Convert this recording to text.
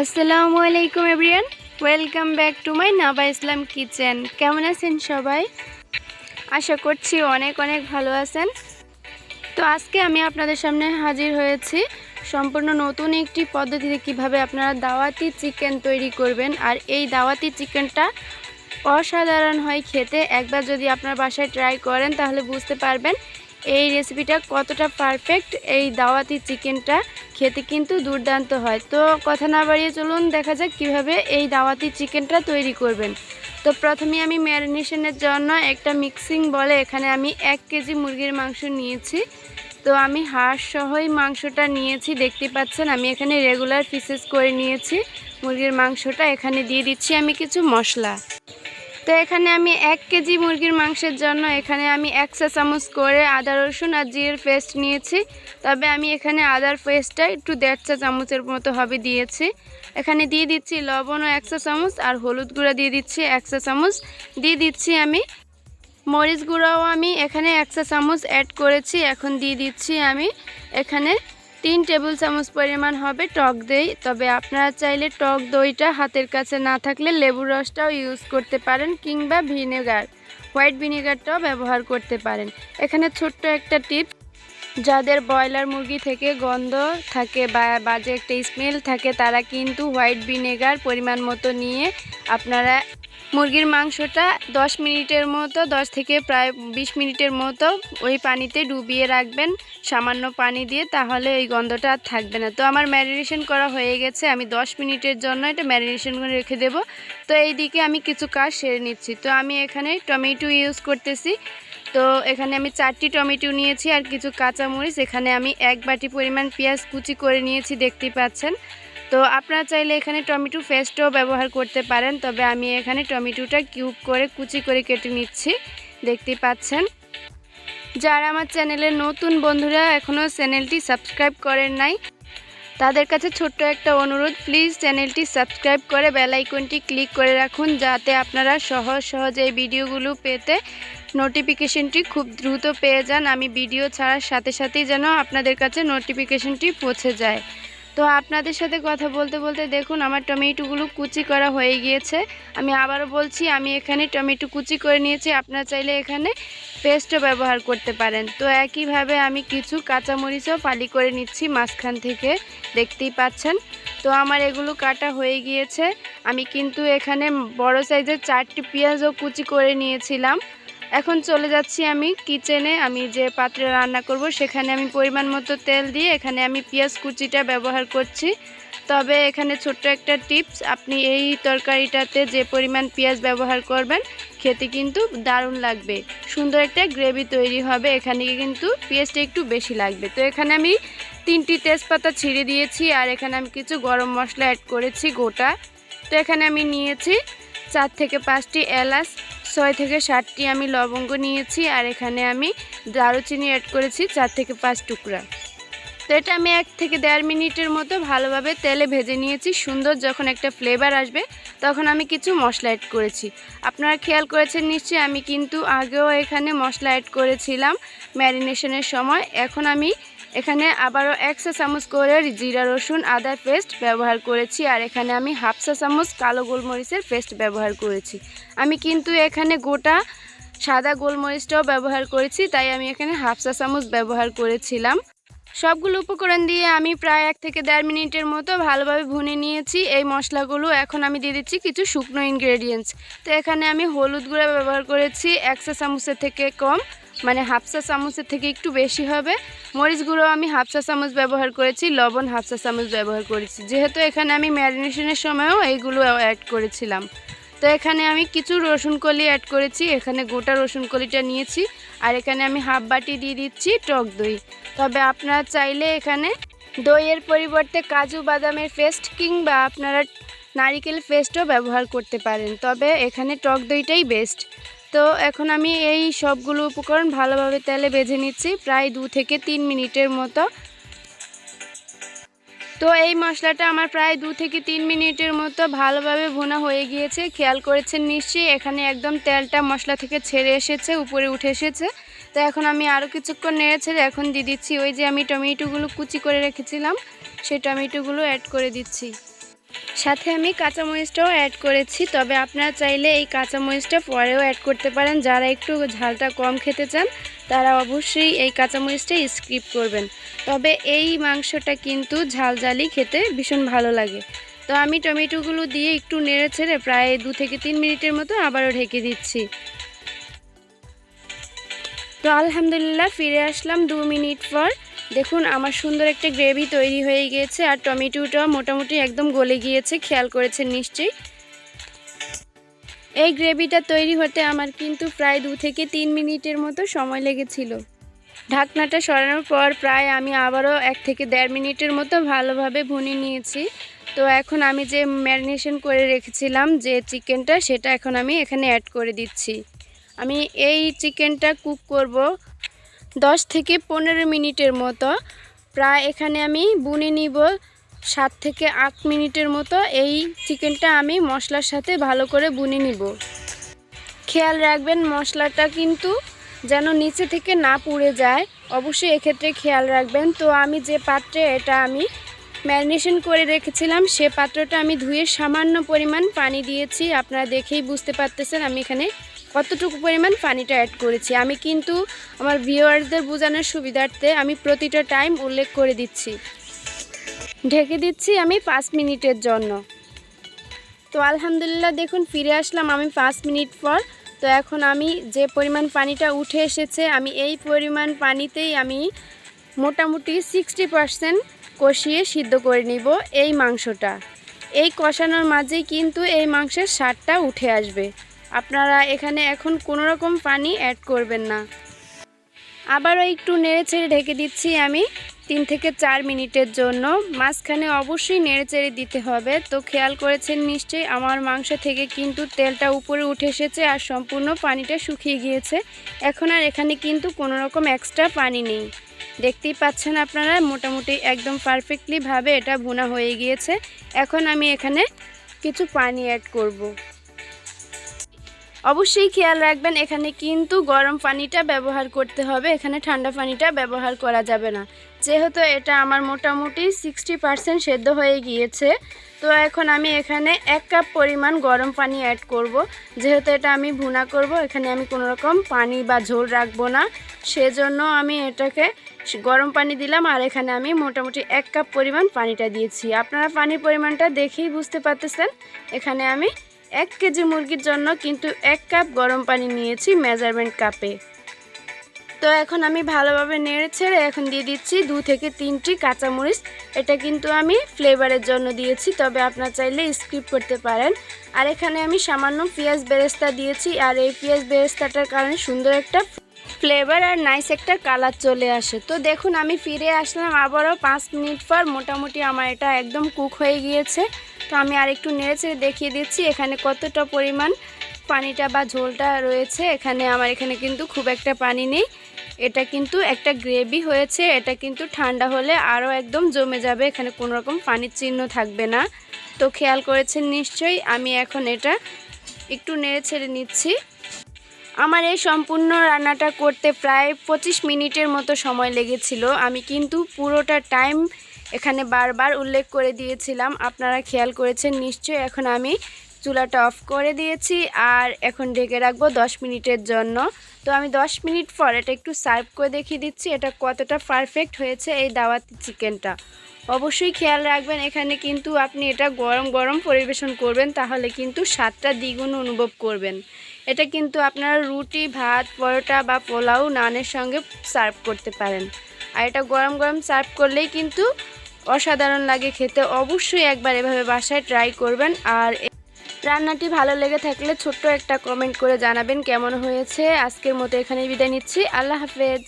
আসসালামু আলাইকুম everyone, welcome back to my Naba Islam kitchen. কেমন আছেন সবাই? আশা করছি অনেক অনেক ভালো আছেন। তো আজকে আমি আপনাদের সামনে হাজির হয়েছি সম্পূর্ণ নতুন একটি পদ্ধতিতে কিভাবে আপনারা দাওয়াতি চিকেন তৈরি করবেন। আর এই দাওয়াতি চিকেনটা অসাধারণ হয় খেতে। একবার যদি আপনার বাসায় ট্রাই করেন তাহলে বুঝতে পারবেন এই রেসিপিটা কতটা পারফেক্ট। এই দাওয়াতি চিকেনটা খেতে কিন্তু দুর্দান্ত হয়। তো কথা না বাড়িয়ে চলুন দেখা যাক কীভাবে এই দাওয়াতি চিকেনটা তৈরি করবেন। তো প্রথমে আমি ম্যারিনেশনের জন্য একটা মিক্সিং বলে এখানে আমি 1 কেজি মুরগির মাংস নিয়েছি। তো আমি হাড় সহই মাংসটা নিয়েছি, দেখতে পাচ্ছেন আমি এখানে রেগুলার পিসেস করে নিয়েছি মুরগির মাংসটা। এখানে দিয়ে দিচ্ছি আমি কিছু মশলা। তো এখানে আমি 1 কেজি মুরগির মাংসের জন্য এখানে আমি 1 চা চামচ করে আদা রসুন আর জিরের পেস্ট নিয়েছি। তবে আমি এখানে আদার পেস্টটা একটু 1.5 চা চামচের মতো হবে দিয়েছি। এখানে দিয়ে দিচ্ছি লবণও 1 চা চামচ আর হলুদ গুঁড়া দিয়ে দিচ্ছি 1 চা চামচ। দিয়ে দিচ্ছি আমি মরিচ গুঁড়াও আমি এখানে 1 চা চামচ অ্যাড করেছি। এখন দিয়ে দিচ্ছি আমি এখানে 3 টেবিল চামচ পরিমাণ হবে টক দই। তবে আপনারা চাইলে টক দইটা হাতের কাছে না থাকলে লেবুর রসটাও ইউজ করতে পারেন কিংবা ভিনেগার, হোয়াইট ভিনেগারটাও ব্যবহার করতে পারেন। এখানে ছোট্ট একটা টিপস, যাদের ব্রয়লার মুরগি থেকে গন্ধ থাকে বা বাজে একটা স্মেল থাকে তারা কিন্তু হোয়াইট ভিনেগার পরিমাণ মতো নিয়ে আপনারা মুরগির মাংসটা 10 মিনিটের মতো 10 থেকে প্রায় 20 মিনিটের মতো ওই পানিতে ডুবিয়ে রাখবেন সামান্য পানি দিয়ে, তাহলে ওই গন্ধটা আর থাকবে না। তো আমার ম্যারিনেশন করা হয়ে গেছে, আমি 10 মিনিটের জন্য এটা ম্যারিনেশন করে রেখে দেব। তো এই দিকে আমি কিছু কাজ সেরে নিচ্ছি। তো আমি এখানে টমেটো ইউজ করতেছি। তো এখানে আমি 4টি টমেটো নিয়েছি আর কিছু কাঁচামরিচ। এখানে আমি 1 বাটি পরিমাণ পেঁয়াজ কুচি করে নিয়েছি, দেখতেই পাচ্ছেন। তো আপনারা চাইলে এখানে টমেটো পেস্টও ব্যবহার করতে পারেন, তবে আমি এখানে টমেটোটা কিউব করে কুচি করে কেটে নিচ্ছি, দেখতেই পাচ্ছেন। যারা আমার চ্যানেলের নতুন বন্ধুরা এখনও চ্যানেলটি সাবস্ক্রাইব করেন নাই তাদের কাছে ছোট্ট একটা অনুরোধ, প্লিজ চ্যানেলটি সাবস্ক্রাইব করে বেল আইকনটি ক্লিক করে রাখুন যাতে আপনারা সহজে এই ভিডিওগুলো পেতে নোটিফিকেশনটি খুব দ্রুত পেয়ে যান। আমি ভিডিও ছাড়ার সাথে সাথেই যেন আপনাদের কাছে নোটিফিকেশনটি পৌঁছে যায়। তো আপনাদের সাথে কথা বলতে বলতে দেখুন আমার টমেটোগুলো কুচি করা হয়ে গিয়েছে। আমি আবারও বলছি আমি এখানে টমেটো কুচি করে নিয়েছি, আপনারা চাইলে এখানে পেস্টও ব্যবহার করতে পারেন। তো একইভাবে আমি কিছু কাঁচামরিচও ফালি করে নিচ্ছি মাঝখান থেকে, দেখতেই পাচ্ছেন। তো আমার এগুলো কাটা হয়ে গিয়েছে। আমি কিন্তু এখানে বড় সাইজের 4টি পেঁয়াজও কুচি করে নিয়েছিলাম। এখন চলে যাচ্ছি আমি কিচেনে। আমি যে পাত্রে রান্না করব সেখানে আমি পরিমাণ মতো তেল দিয়ে এখানে আমি পেঁয়াজ কুচিটা ব্যবহার করছি। তবে এখানে ছোট্ট একটা টিপস, আপনি এই তরকারিটাতে যে পরিমাণ পেঁয়াজ ব্যবহার করবেন খেতে কিন্তু দারুণ লাগবে, সুন্দর একটা গ্রেভি তৈরি হবে। এখানে কিন্তু পেঁয়াজটা একটু বেশি লাগবে। তো এখানে আমি 3টি তেজপাতা ছিঁড়ে দিয়েছি আর এখানে আমি কিছু গরম মশলা অ্যাড করেছি গোটা। তো এখানে আমি নিয়েছি 4 থেকে 5টি এলাচ, 6 থেকে 7টি আমি লবঙ্গ নিয়েছি আর এখানে আমি দারুচিনি অ্যাড করেছি 4 থেকে 5 টুকরা। তো এটা আমি 1 থেকে 1.5 মিনিটের মতো ভালোভাবে তেলে ভেজে নিয়েছি। সুন্দর যখন একটা ফ্লেভার আসবে তখন আমি কিছু মশলা অ্যাড করেছি। আপনারা খেয়াল করেছেন নিশ্চয়ই, আমি কিন্তু আগেও এখানে মশলা অ্যাড করেছিলাম ম্যারিনেশনের সময়। এখন আমি এখানে আবারও 1 চা চামচ করে জিরা রসুন আদা পেস্ট ব্যবহার করেছি আর এখানে আমি 1/2 চা চামচ কালো গোলমরিচের পেস্ট ব্যবহার করেছি। আমি কিন্তু এখানে গোটা সাদা গোলমরিচটাও ব্যবহার করেছি, তাই আমি এখানে 1/2 চা চামচ ব্যবহার করেছিলাম। সবগুলো উপকরণ দিয়ে আমি প্রায় 1 থেকে 1.5 মিনিটের মতো ভালোভাবে ভুনে নিয়েছি এই মশলাগুলো। এখন আমি দিয়ে দিচ্ছি কিছু শুকনো ইনগ্রেডিয়েন্টস। তো এখানে আমি হলুদ গুঁড়া ব্যবহার করেছি 1 চা চামচের থেকে কম, মানে 1/2 চা চামচের থেকে একটু বেশি হবে। মরিচ গুঁড়ো আমি 1/2 চা চামচ ব্যবহার করেছি, লবণ 1/2 চা চামচ ব্যবহার করেছি, যেহেতু এখানে আমি ম্যারিনেশনের সময়ও এইগুলো অ্যাড করেছিলাম। তো এখানে আমি কিছু রসুন কলি অ্যাড করেছি, এখানে গোটা রসুন কলিটা নিয়েছি আর এখানে আমি 1/2 বাটি দিয়ে দিচ্ছি টক দই। তবে আপনারা চাইলে এখানে দইয়ের পরিবর্তে কাজু বাদামের পেস্ট কিংবা আপনারা নারিকেল পেস্টও ব্যবহার করতে পারেন, তবে এখানে টক দইটাই বেস্ট। তো এখন আমি এই সবগুলো উপকরণ ভালোভাবে তেলে ভেজে নিচ্ছি প্রায় 2 থেকে 3 মিনিটের মতো। তো এই মশলাটা আমার প্রায় 2 থেকে 3 মিনিটের মতো ভালোভাবে ভুনা হয়ে গিয়েছে। খেয়াল করেছেন নিশ্চয়ই এখানে একদম তেলটা মশলা থেকে ছেড়ে এসেছে, উপরে উঠে এসেছে। তো এখন আমি আরও কিছুক্ষণ নেড়ে ছেড়ে এখন দিয়ে দিচ্ছি ওই যে আমি টমেটোগুলো কুচি করে রেখেছিলাম সেই টমেটোগুলো অ্যাড করে দিচ্ছি। সাথে আমি কাঁচামরিচটাও অ্যাড করেছি, তবে আপনারা চাইলে এই কাঁচামরিচটা পরেও অ্যাড করতে পারেন। যারা একটু ঝালটা কম খেতে চান তারা অবশ্যই এই কাঁচামরিচটা স্কিপ করবেন। তবে এই মাংসটা কিন্তু ঝালঝালি খেতে ভীষণ ভালো লাগে। তো আমি টমেটোগুলো দিয়ে একটু নেড়ে ছেড়ে প্রায় 2 থেকে 3 মিনিটের মতো আবারও ঢেকে দিচ্ছি। তো আলহামদুলিল্লাহ ফিরে আসলাম 2 মিনিট পর। দেখুন আমার সুন্দর একটা গ্রেভি তৈরি হয়ে গিয়েছে আর টমেটোটাও মোটামুটি একদম গলে গিয়েছে, খেয়াল করেছেন নিশ্চয়ই। এই গ্রেভিটা তৈরি হতে আমার কিন্তু প্রায় 2 থেকে 3 মিনিটের মতো সময় লেগেছিল। ঢাকনাটা সরানোর পর প্রায় আমি আবারও 1 থেকে 1.5 মিনিটের মতো ভালোভাবে ভুনে নিয়েছি। তো এখন আমি যে ম্যারিনেশন করে রেখেছিলাম যে চিকেনটা, সেটা এখন আমি এখানে অ্যাড করে দিচ্ছি। আমি এই চিকেনটা কুক করব 10 থেকে 15 মিনিটের মতো। প্রায় এখানে আমি বুনে নিব 7 থেকে 8 মিনিটের মতো। এই চিকেনটা আমি মশলার সাথে ভালো করে বুনে নিব। খেয়াল রাখবেন মশলাটা কিন্তু যেন নিচে থেকে না পুড়ে যায়, অবশ্যই এক্ষেত্রে খেয়াল রাখবেন। তো আমি যে পাত্রে এটা আমি ম্যারিনেশন করে রেখেছিলাম সে পাত্রটা আমি ধুয়ে সামান্য পরিমাণ পানি দিয়েছি। আপনারা দেখেই বুঝতে পারতেছেন আমি এখানে কতটুকু পরিমাণ পানিটা অ্যাড করেছি। আমি কিন্তু আমার ভিউয়ারদের বোঝানোর সুবিধার্থে আমি প্রতিটা টাইম উল্লেখ করে দিচ্ছি। ঢেকে দিচ্ছি আমি 5 মিনিটের জন্য। তো আলহামদুলিল্লাহ দেখুন ফিরে আসলাম আমি 5 মিনিট পর। তো এখন আমি যে পরিমাণ পানিটা উঠে এসেছে, আমি এই পরিমাণ পানিতেই আমি মোটামুটি 60% কষিয়ে সিদ্ধ করে নিব এই মাংসটা। এই কষানোর মাঝেই কিন্তু এই মাংসের স্বাদটা উঠে আসবে। আপনারা এখানে এখন কোনো রকম পানি অ্যাড করবেন না। আবারও একটু নেড়েচেড়ে ঢেকে দিচ্ছি আমি 3 থেকে 4 মিনিটের জন্য। মাঝখানে অবশ্যই নেড়েচেড়ে দিতে হবে। তো খেয়াল করেছেন নিশ্চয়ই আমার মাংস থেকে কিন্তু তেলটা উপরে উঠে এসেছে আর সম্পূর্ণ পানিটা শুকিয়ে গিয়েছে। এখন আর এখানে কিন্তু কোনো রকম এক্সট্রা পানি নেই। দেখতেই পাচ্ছেন আপনারা মোটামুটি একদম পারফেক্টলিভাবে এটা ভুনা হয়ে গিয়েছে। এখন আমি এখানে কিছু পানি অ্যাড করব। অবশ্যই খেয়াল রাখবেন এখানে কিন্তু গরম পানিটা ব্যবহার করতে হবে, এখানে ঠান্ডা পানিটা ব্যবহার করা যাবে না। যেহেতু এটা আমার মোটামুটি 60% সেদ্ধ হয়ে গিয়েছে, তো এখন আমি এখানে 1 কাপ পরিমাণ গরম পানি অ্যাড করব। যেহেতু এটা আমি ভুনা করব, এখানে আমি কোনো রকম পানি বা ঝোল রাখবো না, সেজন্য আমি এটাকে গরম পানি দিলাম। আর এখানে আমি মোটামুটি 1 কাপ পরিমাণ পানিটা দিয়েছি। আপনারা পানির পরিমাণটা দেখেই বুঝতে পারতেছেন। এখানে আমি 1 কেজি মুরগির জন্য কিন্তু 1 কাপ গরম পানি নিয়েছি মেজারমেন্ট কাপে। তো এখন আমি ভালোভাবে নেড়ে ছেড়ে এখন দিয়ে দিচ্ছি 2 থেকে 3টি কাঁচামরিচ। এটা কিন্তু আমি ফ্লেভারের জন্য দিয়েছি, তবে আপনারা চাইলে স্কিপ করতে পারেন। আর এখানে আমি সামান্য পেঁয়াজ বেরেস্তা দিয়েছি, আর এই পেঁয়াজ বেরেস্তাটার কারণে সুন্দর একটা ফ্লেভার আর নাইস একটা কালার চলে আসে। তো দেখুন আমি ফিরে আসলাম আবারও 5 মিনিট পর। মোটামুটি আমার এটা একদম কুক হয়ে গিয়েছে। তো আমি আরেকটু নেড়েচেড়ে দেখিয়ে দিচ্ছি এখানে কতটা পরিমাণ পানিটা বা ঝোলটা রয়েছে। আমার এখানে কিন্তু খুব একটা পানি নেই, এটা কিন্তু একটা গ্রেভি হয়েছে। এটা কিন্তু ঠান্ডা হলে আরও একদম জমে যাবে, এখানে কোনো রকম পানির চিহ্ন থাকবে না। তো খেয়াল করেছেন নিশ্চয়ই। আমি এখন এটা একটু নেড়েচেড়ে নিচ্ছি। আমার এই সম্পূর্ণ রান্নাটা করতে প্রায় 25 মিনিটের মতো সময় লেগেছিল। আমি কিন্তু পুরোটা টাইম এখানে বারবার উল্লেখ করে দিয়েছিলাম, আপনারা খেয়াল করেছেন নিশ্চয়ই। এখন আমি চুলাটা অফ করে দিয়েছি আর এখন ঢেকে রাখবো 10 মিনিটের জন্য। তো আমি 10 মিনিট পর এটা একটু সার্ভ করে দেখিয়ে দিচ্ছি এটা কতটা পারফেক্ট হয়েছে এই দাওয়াতি চিকেনটা। অবশ্যই খেয়াল রাখবেন এখানে কিন্তু আপনি এটা গরম গরম পরিবেশন করবেন, তাহলে কিন্তু স্বাদটা দ্বিগুণ অনুভব করবেন। এটা কিন্তু আপনারা রুটি, ভাত, পরোটা বা পোলাও, নানের সঙ্গে সার্ভ করতে পারেন। আর এটা গরম গরম সার্ভ করলেই কিন্তু অসাধারণ লাগে খেতে। অবশ্যই একবার এভাবে বাসায় ট্রাই করবেন। আর রান্নাটি ভালো লেগে থাকলে ছোট্ট একটা কমেন্ট করে জানাবেন কেমন হয়েছে। আজকের মতো এখানেই বিদায় নিচ্ছি। আল্লাহ হাফেজ।